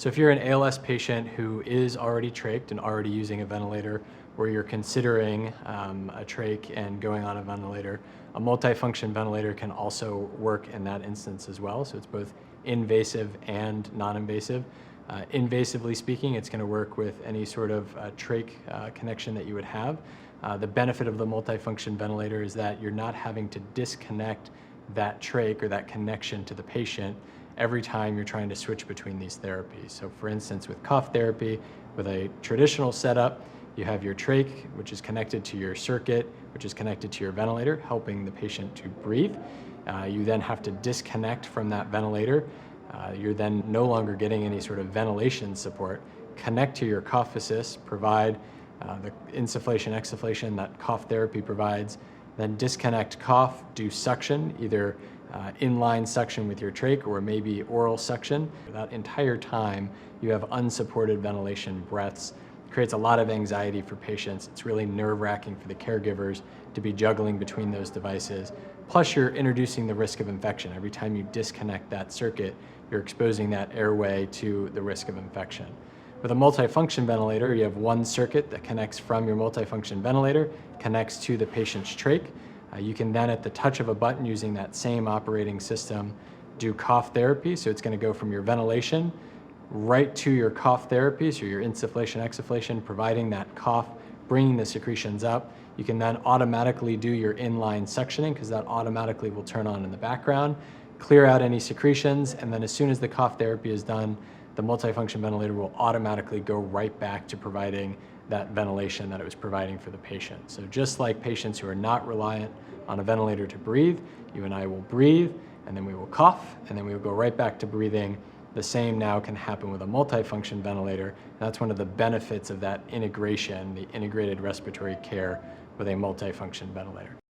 So if you're an ALS patient who is already trached and already using a ventilator, or you're considering a trach and going on a ventilator, a multifunction ventilator can also work in that instance as well. So it's both invasive and non-invasive. Invasively speaking, it's going to work with any sort of trach connection that you would have. The benefit of the multifunction ventilator is that you're not having to disconnect that trach or that connection to the patient every time you're trying to switch between these therapies. So for instance, with cough therapy, with a traditional setup, you have your trach, which is connected to your circuit, which is connected to your ventilator, helping the patient to breathe. You then have to disconnect from that ventilator. You're then no longer getting any sort of ventilation support. Connect to your cough assist, provide the insufflation, exsufflation that cough therapy provides, then disconnect cough, do suction, either inline suction with your trach or maybe oral suction. That entire time you have unsupported ventilation breaths. It creates a lot of anxiety for patients. It's really nerve-wracking for the caregivers to be juggling between those devices. Plus you're introducing the risk of infection. Every time you disconnect that circuit, you're exposing that airway to the risk of infection. With a multifunction ventilator, you have one circuit that connects from your multifunction ventilator, connects to the patient's trach. You can then, at the touch of a button using that same operating system, do cough therapy. So it's going to go from your ventilation right to your cough therapy, so your insufflation, exsufflation, providing that cough, bringing the secretions up. You can then automatically do your inline suctioning because that automatically will turn on in the background, clear out any secretions, and then as soon as the cough therapy is done, the multifunction ventilator will automatically go right back to providing that ventilation that it was providing for the patient. So just like patients who are not reliant on a ventilator to breathe, you and I will breathe, and then we will cough, and then we will go right back to breathing. The same now can happen with a multifunction ventilator. And that's one of the benefits of that integration, the integrated respiratory care with a multifunction ventilator.